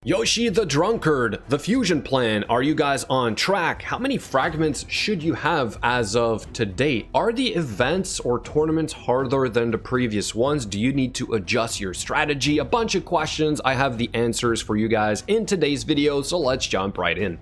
Yoshi the Drunkard, the fusion plan, are you guys on track? How many fragments should you have as of today? Are the events or tournaments harder than the previous ones? Do you need to adjust your strategy? A bunch of questions. I have the answers for you guys in today's video, so let's jump right in.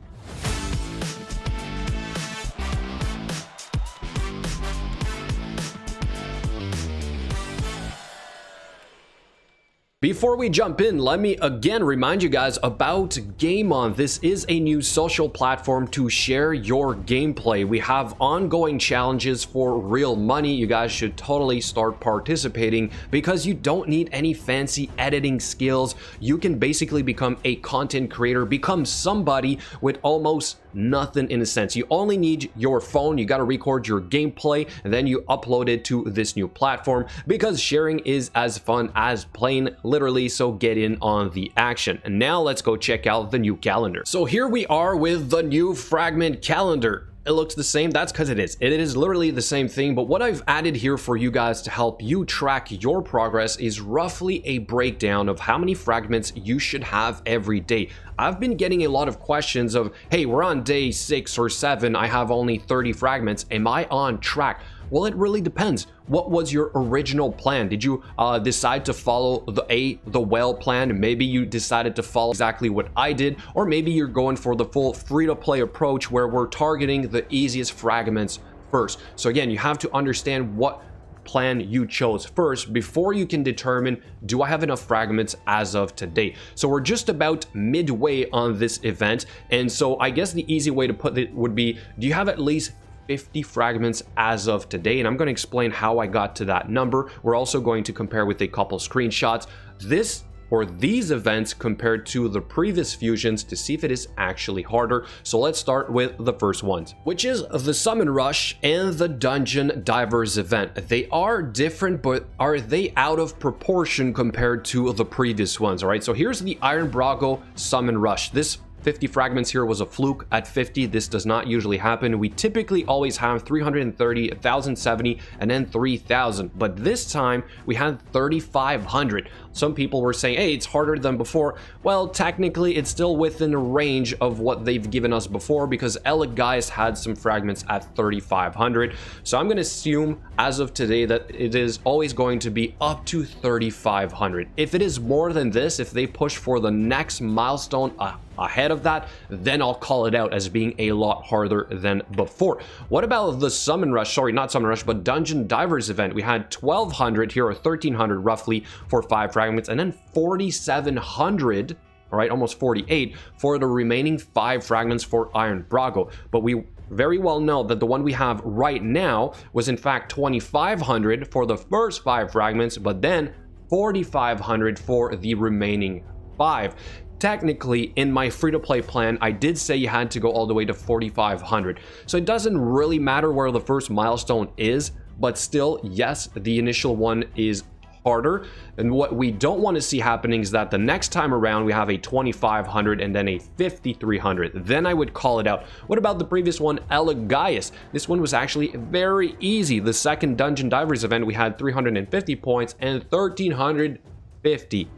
Before we jump in, let me again remind you guys about GameOn. This is a new social platform to share your gameplay. We have ongoing challenges for real money. You guys should totally start participating because you don't need any fancy editing skills. You can basically become a content creator, become somebody with almost nothing in a sense. You only need your phone, you got to record your gameplay, and then you upload it to this new platform because sharing is as fun as playing, literally, so get in on the action. And now let's go check out the new calendar. So here we are with the new fragment calendar. It looks the same. That's because it is. It is literally the same thing, but what I've added here for you guys to help you track your progress is roughly a breakdown of how many fragments you should have every day. I've been getting a lot of questions of, hey, we're on day 6 or 7, I have only 30 fragments. Am I on track? Well, it really depends. What was your original plan? Did you decide to follow the whale plan? Maybe you decided to follow exactly what I did, or maybe you're going for the full free-to-play approach where we're targeting the easiest fragments first. So again, you have to understand what plan you chose first before you can determine, do I have enough fragments as of today? So we're just about midway on this event, and so I guess the easy way to put it would be, do you have at least 50 fragments as of today? And I'm going to explain how I got to that number. We're also going to compare with a couple screenshots these events compared to the previous fusions to see if it is actually harder. So let's start with the first ones, which is the Summon Rush and the Dungeon Divers event. They are different, but are they out of proportion compared to the previous ones? All right, so here's the Iron Brago Summon Rush. This 50 fragments here was a fluke. At 50, this does not usually happen. We typically always have 330, 1070, and then 3000. But this time we had 3500. Some people were saying, hey, it's harder than before. Well, technically, it's still within the range of what they've given us before because Elegaius had some fragments at 3500. So I'm going to assume as of today that it is always going to be up to 3500. If it is more than this, if they push for the next milestone ahead of that, then I'll call it out as being a lot harder than before. What about the Summon Rush? Sorry, not Summon Rush, but Dungeon Divers event. We had 1200 here, or 1300 roughly for 5 fragments, and then 4700, all right, almost 48 for the remaining 5 fragments for Iron Brago. But we very well know that the one we have right now was in fact 2500 for the first 5 fragments, but then 4500 for the remaining 5. Technically, in my free-to-play plan, I did say you had to go all the way to 4500. So it doesn't really matter where the first milestone is, but still, yes, the initial one is harder. And what we don't want to see happening is that the next time around we have a 2500 and then a 5300. Then I would call it out. What about the previous one, Elegaius? This one was actually very easy. The second Dungeon Divers event, we had 350 points and 1350.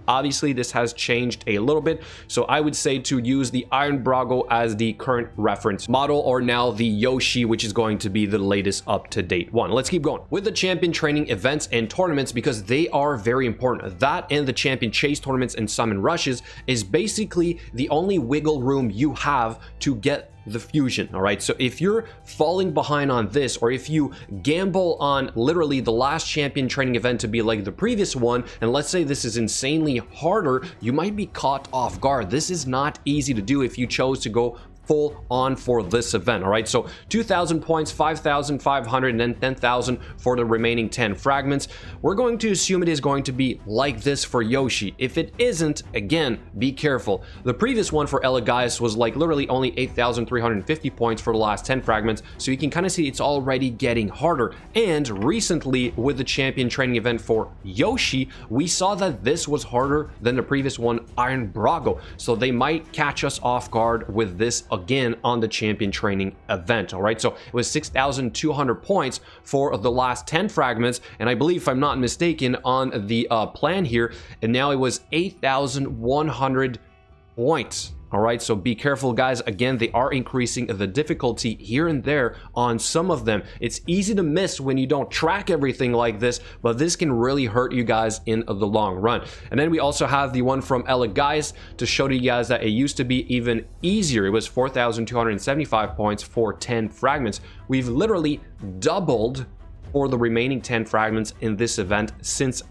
Obviously, this has changed a little bit, so I would say to use the Iron Brago as the current reference model, or now the Yoshi, which is going to be the latest up-to-date one. Let's keep going with the champion training events and tournaments because they are very important. That and the champion chase tournaments and summon rushes is basically the only wiggle room you have to get the fusion. All right, so if you're falling behind on this, or if you gamble on literally the last champion training event to be like the previous one, and let's say this is insanely harder, you might be caught off guard. This is not easy to do if you chose to go full on for this event. All right, so 2000 points, 5500, and then 10,000 for the remaining 10 fragments. We're going to assume it is going to be like this for Yoshi. If it isn't, again, be careful. The previous one for Elegaius was like literally only 8350 points for the last 10 fragments, so you can kind of see it's already getting harder. And recently with the champion training event for Yoshi, we saw that this was harder than the previous one, Iron Brago, so they might catch us off guard with this again on the champion training event. All right, so it was 6,200 points for the last 10 fragments, and I believe, if I'm not mistaken, on the plan here, and now it was 8,100 points. All right, so be careful, guys. Again, they are increasing the difficulty here and there on some of them. It's easy to miss when you don't track everything like this, but this can really hurt you guys in the long run. And then we also have the one from Guys to show to you guys that it used to be even easier. It was 4,275 points for 10 fragments. We've literally doubled for the remaining 10 fragments in this event since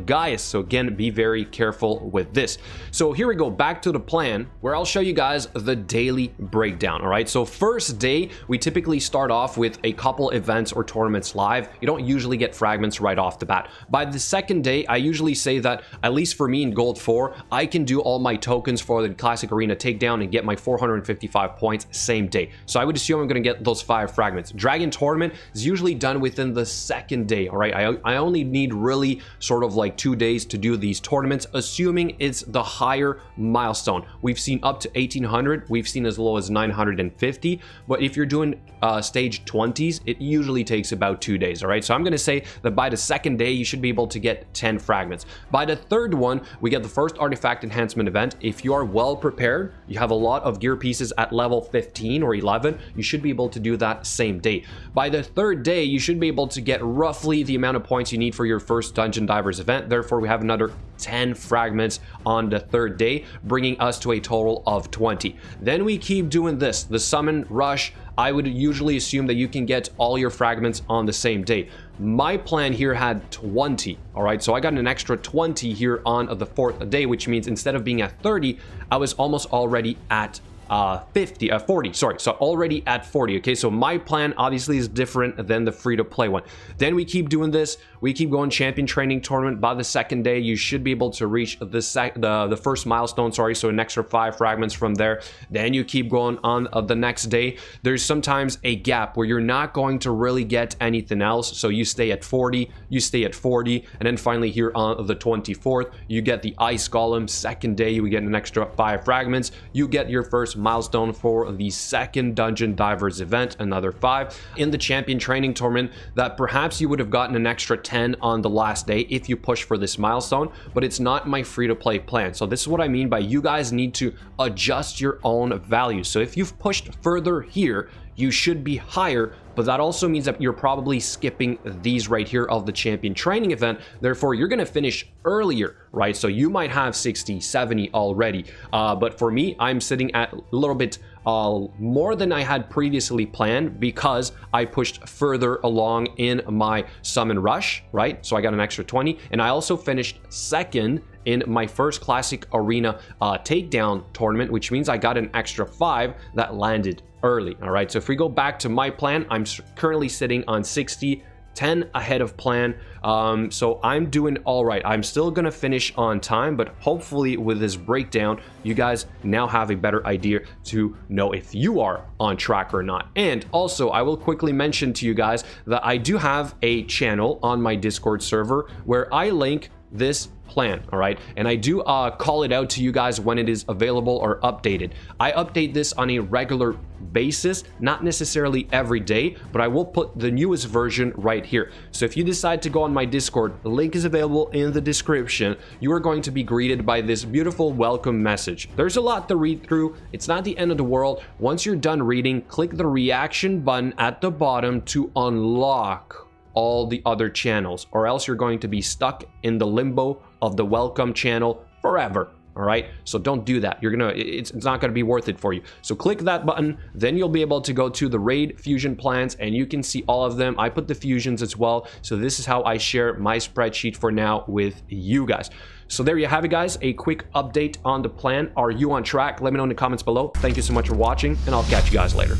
Guys. So again, be very careful with this. So here we go, back to the plan where I'll show you guys the daily breakdown. All right, so first day we typically start off with a couple events or tournaments live. You don't usually get fragments right off the bat. By the second day, I usually say that, at least for me in Gold 4, I can do all my tokens for the Classic Arena takedown and get my 455 points same day. So I would assume I'm going to get those 5 fragments. Dragon Tournament is usually done within the second day. All right, I only need really sort of like 2 days to do these tournaments, assuming it's the higher milestone. We've seen up to 1800, we've seen as low as 950, but if you're doing stage 20s, it usually takes about 2 days. All right, so I'm going to say that by the second day you should be able to get 10 fragments. By the third one, we get the first artifact enhancement event. If you are well prepared, you have a lot of gear pieces at level 15 or 11, you should be able to do that same day. By the third day, you should be able to get roughly the amount of points you need for your first Dungeon Divers event. Therefore, we have another 10 fragments on the third day, bringing us to a total of 20. Then we keep doing this, the summon rush. I would usually assume that you can get all your fragments on the same day. My plan here had 20. All right, so I got an extra 20 here on the fourth day, which means instead of being at 30, I was almost already at 40, sorry, so already at 40. Okay, so my plan obviously is different than the free-to-play one. Then we keep doing this, we keep going champion training tournament. By the second day, you should be able to reach the first milestone, sorry, so an extra 5 fragments from there. Then you keep going on the next day. There's sometimes a gap where you're not going to really get anything else, so you stay at 40, you stay at 40, and then finally here on the 24th, you get the ice golem. Second day, you get an extra 5 fragments, you get your first milestone for the second Dungeon Divers event, another 5 in the champion training tournament. That perhaps you would have gotten an extra 10 on the last day if you push for this milestone, but it's not my free-to-play plan. So this is what I mean by you guys need to adjust your own value. So if you've pushed further here, you should be higher, but that also means that you're probably skipping these right here of the champion training event. Therefore, you're going to finish earlier, right? So you might have 60, 70 already. But for me, I'm sitting at a little bit more than I had previously planned because I pushed further along in my summon rush, right? So I got an extra 20, and I also finished second in my first Classic Arena takedown tournament, which means I got an extra 5 that landed early. All right, so if we go back to my plan, I'm currently sitting on 60, 10 ahead of plan. So I'm doing all right. I'm still gonna finish on time, but hopefully with this breakdown, you guys now have a better idea to know if you are on track or not. And also, I will quickly mention to you guys that I do have a channel on my Discord server where I link this plan, all right, and I do call it out to you guys when it is available or updated. I update this on a regular basis, not necessarily every day, but I will put the newest version right here. So if you decide to go on my Discord, the link is available in the description. You are going to be greeted by this beautiful welcome message. There's a lot to read through. It's not the end of the world. Once you're done reading, click the reaction button at the bottom to unlock all the other channels, or else you're going to be stuck in the limbo of the welcome channel forever. All right, so don't do that. It's not gonna be worth it for you. So click that button, then you'll be able to go to the raid fusion plans, and you can see all of them. I put the fusions as well, so this is how I share my spreadsheet for now with you guys. So there you have it, guys, a quick update on the plan. Are you on track? Let me know in the comments below. Thank you so much for watching, and I'll catch you guys later.